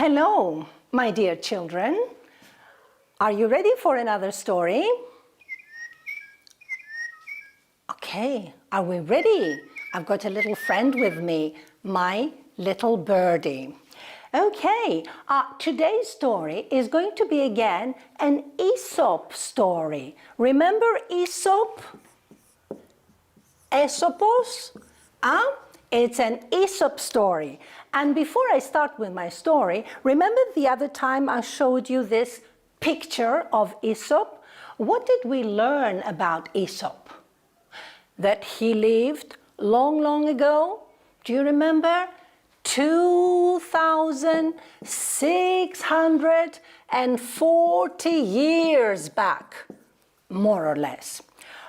Hello, my dear children. Are you ready for another story? Okay, are we ready? I've got a little friend with me, my little birdie. Okay, today's story is going to be again an Aesop story. Remember Aesop? Aesopos? It's an Aesop story. And before I start with my story, remember the other time I showed you this picture of Aesop? What did we learn about Aesop? That he lived long, long ago. Do you remember? 2,640 years back, more or less.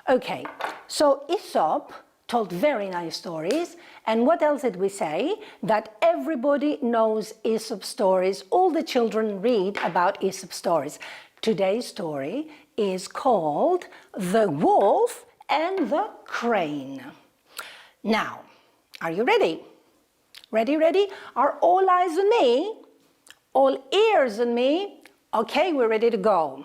Okay, so Aesop told very nice stories. And what else did we say? That everybody knows Aesop stories. All the children read about Aesop stories. Today's story is called The Wolf and the Crane. Now, are you ready? Ready, ready? Are all eyes on me? All ears on me? Okay, we're ready to go.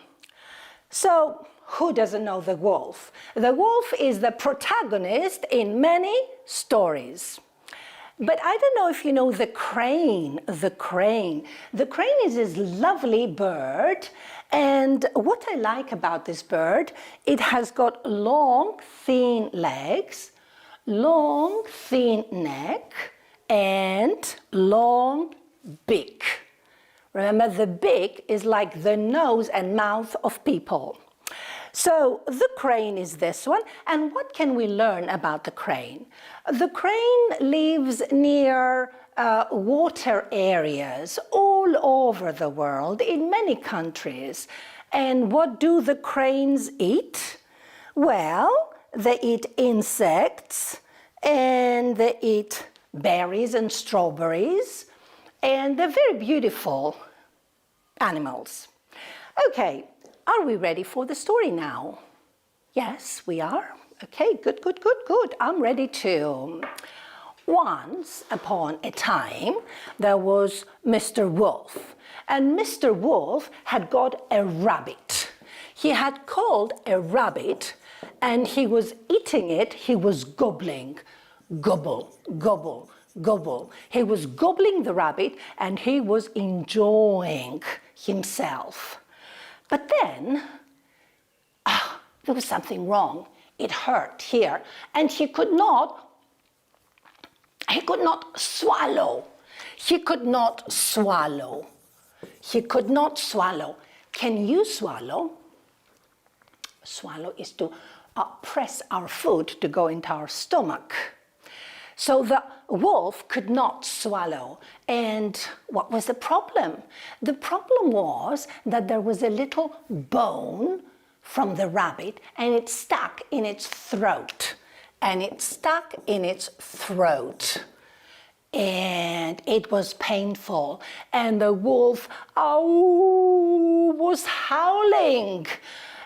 So, who doesn't know the wolf? The wolf is the protagonist in many stories. But I don't know if you know the crane. The crane. The crane is this lovely bird. And what I like about this bird, it has got long, thin legs, long, thin neck, and long beak. Remember, the beak is like the nose and mouth of people. So the crane is this one. And what can we learn about the crane? The crane lives near water areas all over the world, in many countries. And what do the cranes eat? Well, they eat insects, and they eat berries and strawberries, and they're very beautiful animals. Okay, are we ready for the story now? Yes, we are. Okay, good, good, good, good. I'm ready too. Once upon a time, there was Mr. Wolf, and Mr. Wolf had got a rabbit. He had caught a rabbit, and he was eating it. He was gobbling. Gobble, gobble, gobble. He was gobbling the rabbit, and he was enjoying himself. But then, there was something wrong. It hurt here, and he could not swallow. He could not swallow. He could not swallow. Can you swallow? Swallow is to press our food to go into our stomach. So the wolf could not swallow. And what was the problem? The problem was that there was a little bone from the rabbit, and it stuck in its throat. And it stuck in its throat. And it was painful. And the wolf, was howling.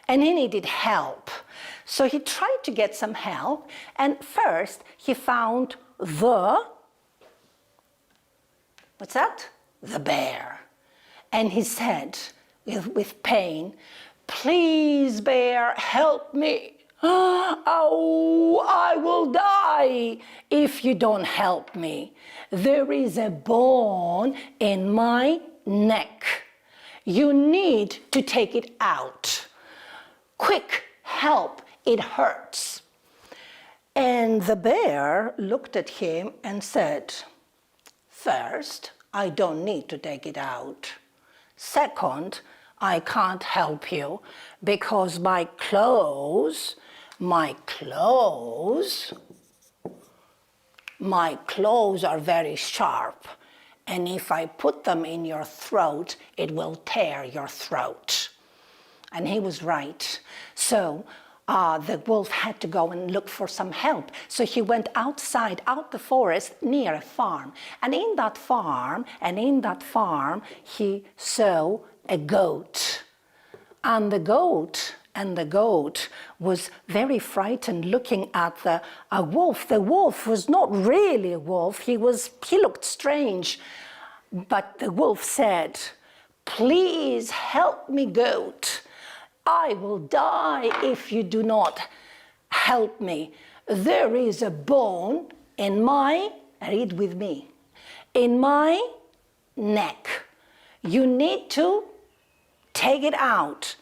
And he needed help. So he tried to get some help, and first he found what's that? The bear. And he said, with pain, "Please, bear, help me. Oh, I will die if you don't help me. There is a bone in my neck. You need to take it out. Quick, help. It hurts." And the bear looked at him and said, "First, I don't need to take it out. Second, I can't help you because my claws are very sharp. And if I put them in your throat, it will tear your throat." And he was right. So the wolf had to go and look for some help. So he went outside, out the forest, near a farm. And in that farm, he saw a goat. And the goat was very frightened looking at the wolf. The wolf was not really a wolf. He looked strange. But the wolf said, "Please help me, goat. I will die if you do not help me. There is a bone in my," read with me, "in my neck. You need to take it out.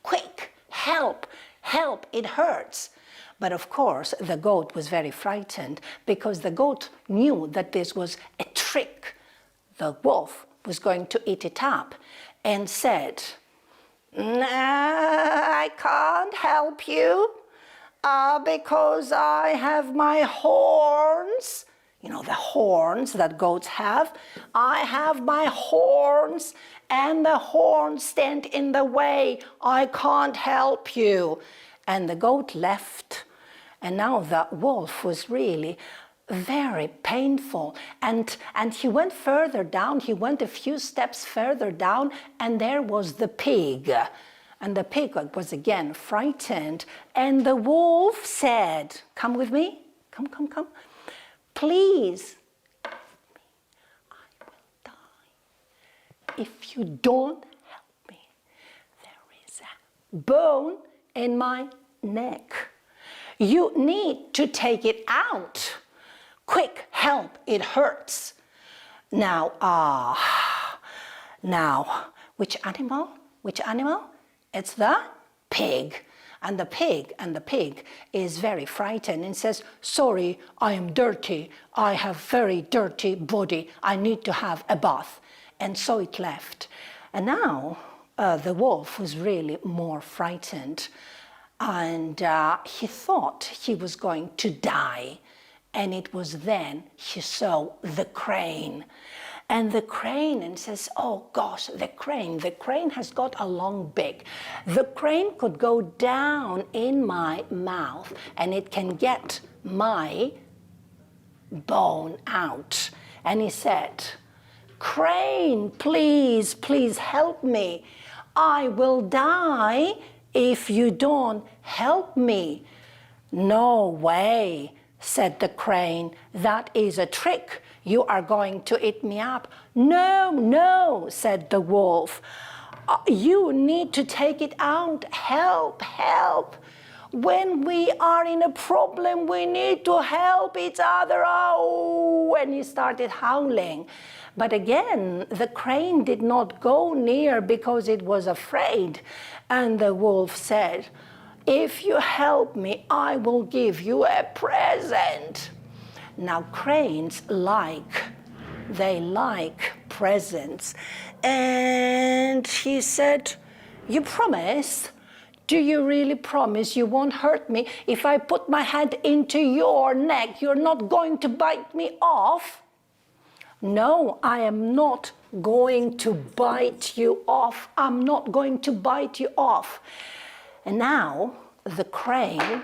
Quick, help, help, it hurts." But of course, the goat was very frightened because the goat knew that this was a trick. The wolf was going to eat it up and said, "I can't help you because I have my horns." You know, the horns that goats have. "I have my horns and the horns stand in the way. I can't help you." And the goat left. And now the wolf was really very painful. And he went further down. He went a few steps further down, and there was the pig. And the pig was again frightened. And the wolf said, "Come with me. Come, come, come. Please, I will die if you don't help me. There is a bone in my neck. You need to take it out. Quick, help, it hurts." Now, which animal? Which animal? It's the pig. And the pig is very frightened and says, "Sorry, I am dirty. I have very dirty body. I need to have a bath." And so it left. And now the wolf was really more frightened. And he thought he was going to die. And it was then he saw the crane. And the crane, and says, "Oh gosh, the crane has got a long beak. The crane could go down in my mouth and it can get my bone out." And he said, "Crane, please, please help me. I will die if you don't help me." "No way," said the crane. "That is a trick. You are going to eat me up." "No, no," said the wolf. "You need to take it out. Help, help. When we are in a problem, we need to help each other." Oh, and he started howling. But again, the crane did not go near because it was afraid. And the wolf said, "If you help me, I will give you a present." Now cranes they like presents. And he said, "You promise? Do you really promise you won't hurt me? If I put my hand into your neck, you're not going to bite me off?" "No, I am not going to bite you off. I'm not going to bite you off." And now the crane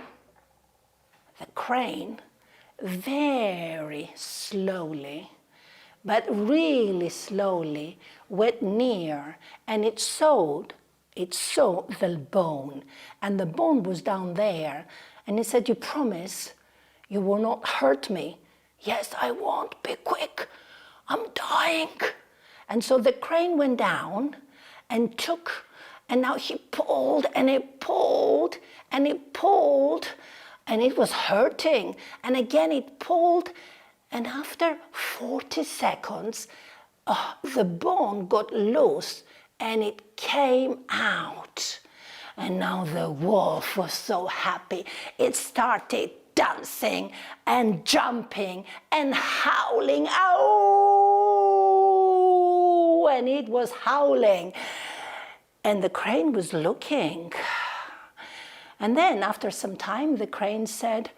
very slowly, but really slowly, went near, and it saw the bone. And the bone was down there. And he said, "You promise you will not hurt me?" "Yes, I won't. Be quick. I'm dying." And so the crane went down and now he pulled and it pulled and it pulled, and it was hurting. And again it pulled, and after 40 seconds, the bone got loose and it came out. And now the wolf was so happy. It started dancing and jumping and howling. Oh! And it was howling. And the crane was looking. And then after some time, the crane said,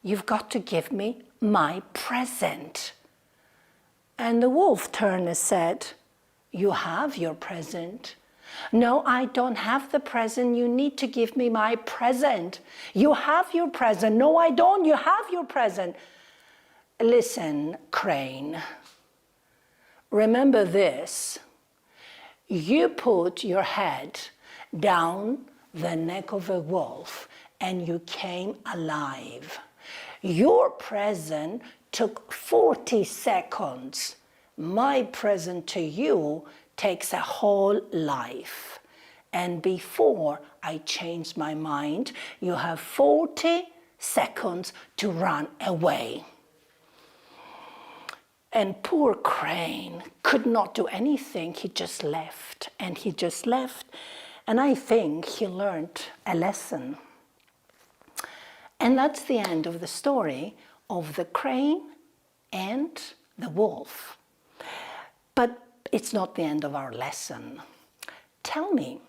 "You've got to give me my present." And the wolf turned and said, "You have your present." "No, I don't have the present. You need to give me my present." "You have your present." "No, I don't. You have your present." "Listen, crane, remember this. You put your head down the neck of a wolf and you came alive. Your present took 40 seconds. my present to you takes a whole life. And before I change my mind, you have 40 seconds to run away. And poor Crane could not do anything. He just left, and he just left. And I think he learned a lesson. And that's the end of the story of the crane and the wolf. But it's not the end of our lesson. Tell me,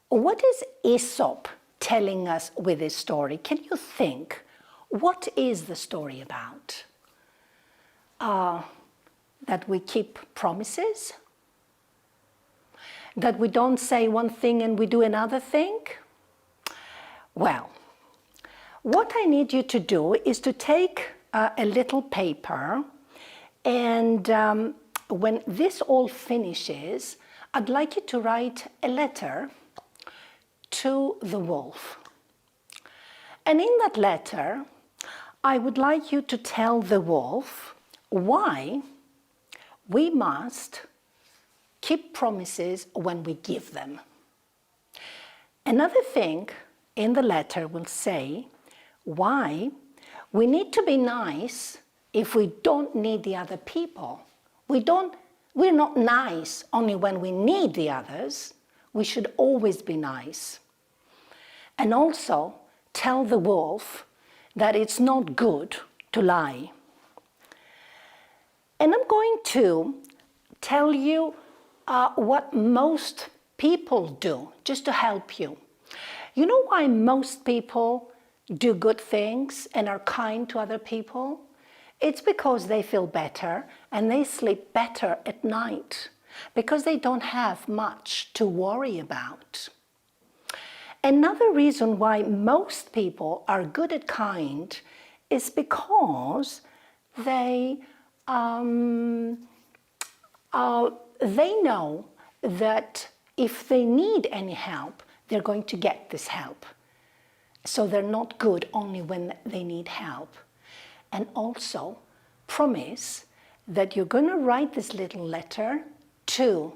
what is Aesop telling us with this story? Can you think? What is the story about? That we keep promises? That we don't say one thing and we do another thing? Well, what I need you to do is to take a little paper, and when this all finishes, I'd like you to write a letter to the wolf. And in that letter, I would like you to tell the wolf why we must keep promises when we give them. Another thing in the letter will say why we need to be nice if we don't need the other people. We're not nice only when we need the others. We should always be nice. And also tell the wolf that it's not good to lie. And I'm going to tell you what most people do, just to help you. You know why most people do good things and are kind to other people? It's because they feel better and they sleep better at night, because they don't have much to worry about. Another reason why most people are good at kind is because they know that if they need any help, they're going to get this help. So they're not good only when they need help. And also promise that you're going to write this little letter to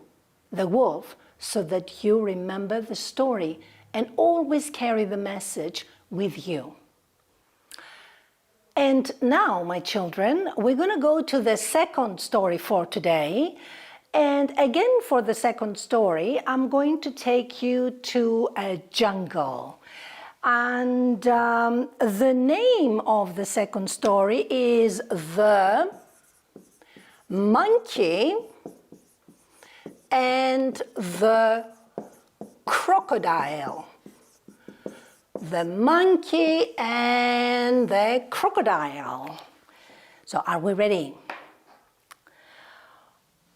the wolf so that you remember the story and always carry the message with you. And now, my children, we're going to go to the second story for today. And again, for the second story, I'm going to take you to a jungle. And the name of the second story is The Monkey and the Crocodile. The monkey and the crocodile. So are we ready?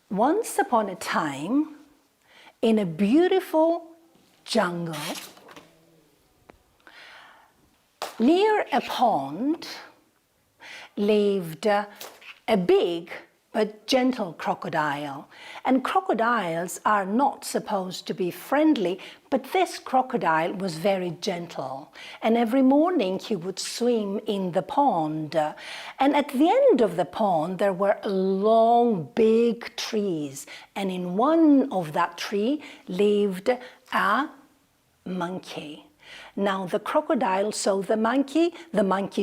Once upon a time, in a beautiful jungle, near a pond, lived a big but gentle crocodile. And crocodiles are not supposed to be friendly, but this crocodile was very gentle. And every morning he would swim in the pond. And at the end of the pond there were long, big trees. And in one of that tree lived a monkey. Now the crocodile saw the monkey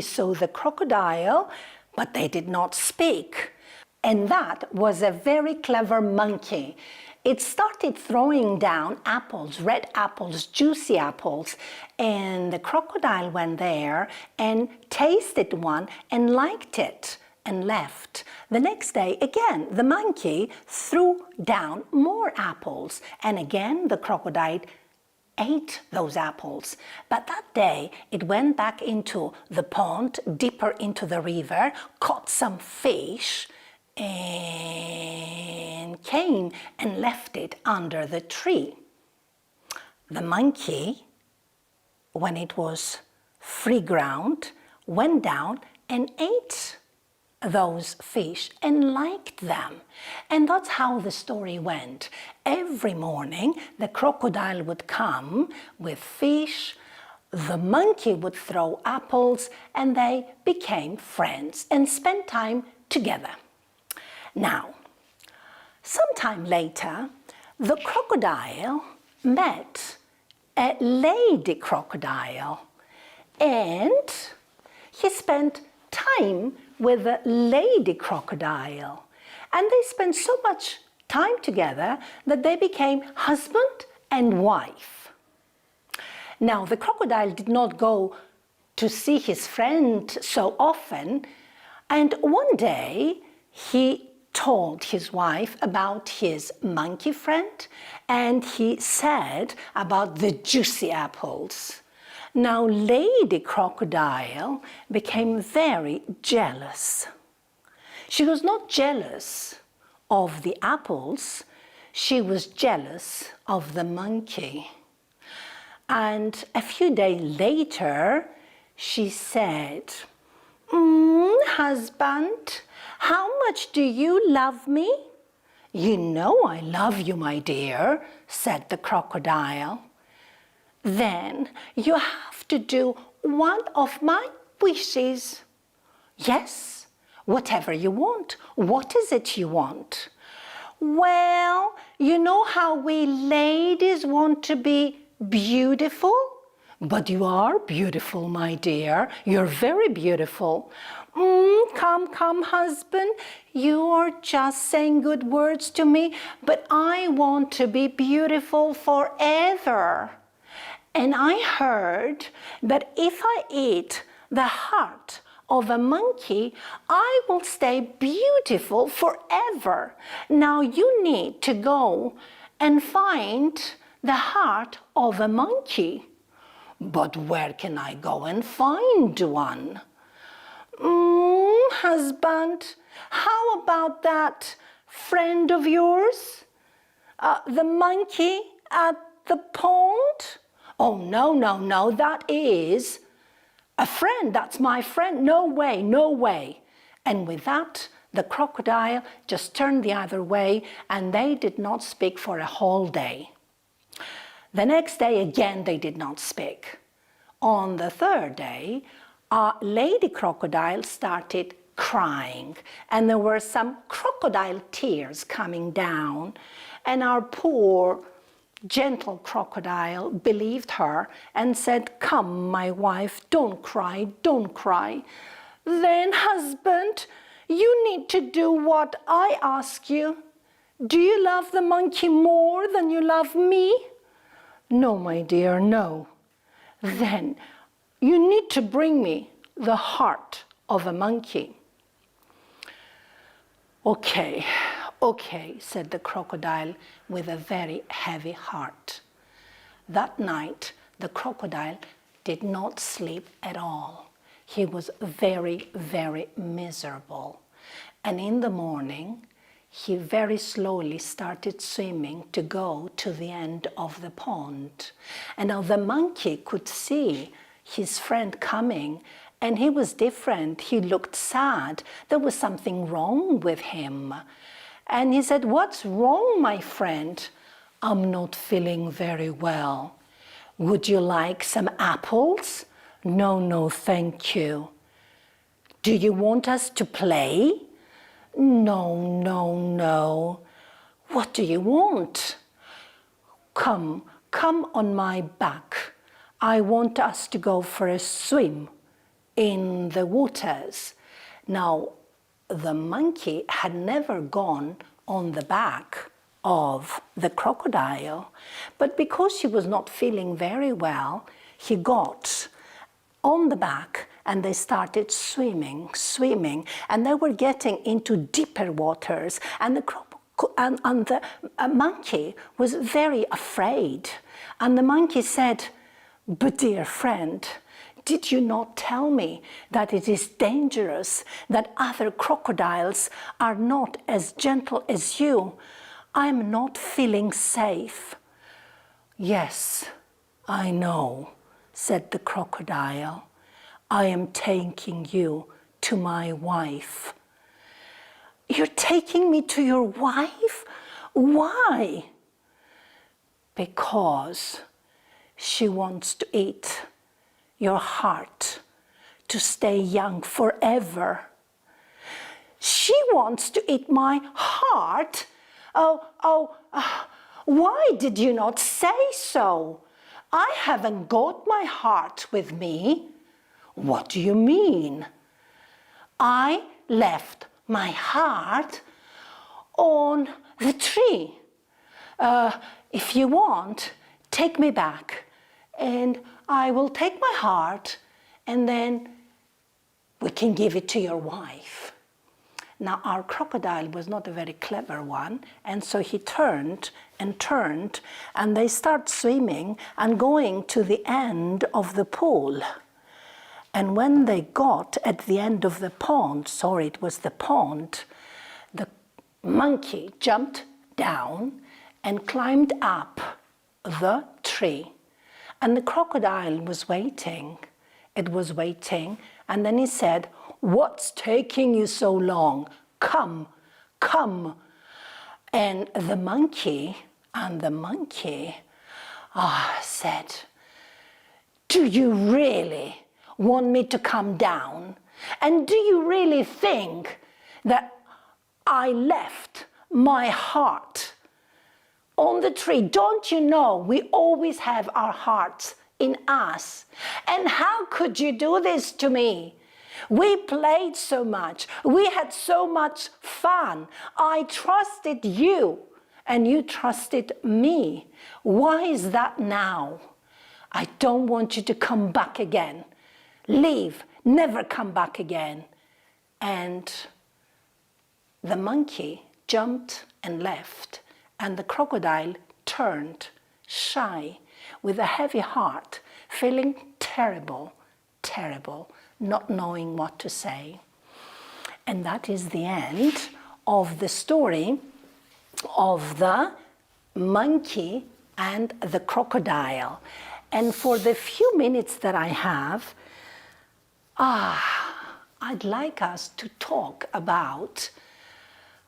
saw the crocodile, but they did not speak. And that was a very clever monkey. It started throwing down apples, red apples, juicy apples, and the crocodile went there and tasted one and liked it and left. The next day, again, the monkey threw down more apples, and again the crocodile ate those apples. But that day it went back into the pond, deeper into the river, caught some fish, and came and left it under the tree. The monkey, when it was free ground, went down and ate those fish and liked them. And that's how the story went. Every morning the crocodile would come with fish, the monkey would throw apples, and they became friends and spent time together. Now, Sometime later, the crocodile met a lady crocodile, and he spent time with the lady crocodile. And they spent so much time together that they became husband and wife. Now, the crocodile did not go to see his friend so often, and one day he told his wife about his monkey friend, and he said about the juicy apples. Now, Lady Crocodile became very jealous. She was not jealous of the apples, she was jealous of the monkey. And a few days later, she said, "Husband, how much do you love me?" "You know I love you, my dear," said the crocodile. "Then you have to do one of my wishes." "Yes, whatever you want. What is it you want?" "Well, you know how we ladies want to be beautiful?" "But you are beautiful, my dear. You're very beautiful." Come, husband. You are just saying good words to me, but I want to be beautiful forever. And I heard that if I eat the heart of a monkey, I will stay beautiful forever. Now you need to go and find the heart of a monkey." "But where can I go and find one?" Husband, how about that friend of yours? The monkey at the pond?" "Oh, no, that is a friend, that's my friend. No way. And with that, the crocodile just turned the other way, and they did not speak for a whole day. The next day, again, they did not speak. On the third day, Lady Crocodile started crying, and there were some crocodile tears coming down, and our poor gentle crocodile believed her and said, "Come, my wife, don't cry. Then, husband, you need to do what I ask you. Do you love the monkey more than you love me?" "No, my dear, no." "Then you need to bring me the heart of a monkey." Okay, said the crocodile with a very heavy heart. That night, the crocodile did not sleep at all. He was very, very miserable. And in the morning, he very slowly started swimming to go to the end of the pond. And now the monkey could see his friend coming, and he was different. He looked sad. There was something wrong with him. And he said, "What's wrong, my friend?" "I'm not feeling very well." "Would you like some apples?" No, thank you." "Do you want us to play?" No. "What do you want?" Come on my back. I want us to go for a swim in the waters." Now, the monkey had never gone on the back of the crocodile, but because he was not feeling very well, he got on the back and they started swimming, and they were getting into deeper waters, and the monkey was very afraid. And the monkey said, "But dear friend, did you not tell me that it is dangerous, that other crocodiles are not as gentle as you? I'm not feeling safe." "Yes, I know," said the crocodile. "I am taking you to my wife." "You're taking me to your wife? Why?" "Because she wants to eat your heart to stay young forever." "She wants to eat my heart? Why did you not say so? I haven't got my heart with me. What do you mean? I left my heart on the tree. If you want, take me back, and I will take my heart, and then we can give it to your wife. Now, our crocodile was not a very clever one, and so he turned, and they start swimming and going to the end of the pool. And when they got at the end of the pond, sorry, it was the pond, the monkey jumped down and climbed up the tree. And the crocodile was waiting. It was waiting, and then he said, "What's taking you so long? Come, come." And the monkey said, "Do you really want me to come down? And do you really think that I left my heart on the tree? Don't you know we always have our hearts in us? And how could you do this to me? We played so much. We had so much fun. I trusted you and you trusted me. Why is that now? I don't want you to come back again. Leave, never come back again." And the monkey jumped and left, and the crocodile turned shy with a heavy heart, feeling terrible, not knowing what to say. And that is the end of the story of the monkey and the crocodile. And for the few minutes that I have, I'd like us to talk about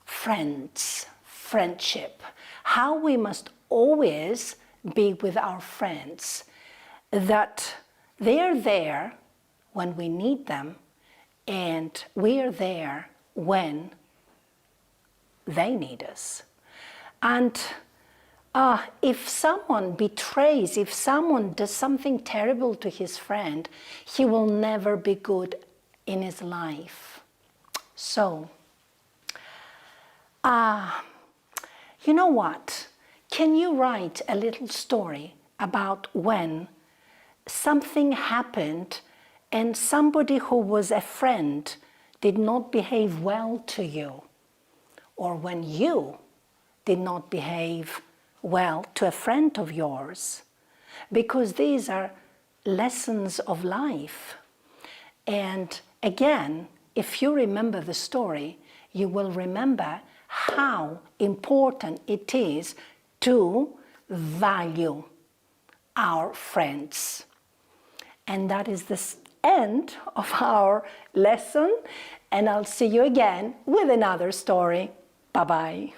friends, friendship, how we must always be with our friends, that they're there when we need them, and we're there when they need us. And if someone betrays, if someone does something terrible to his friend, he will never be good in his life. So, you know what? Can you write a little story about when something happened and somebody who was a friend did not behave well to you, or when you did not behave well to a friend of yours? Because these are lessons of life. And again, if you remember the story, you will remember how important it is to value our friends. And that is the end of our lesson, and I'll see you again with another story. Bye-bye.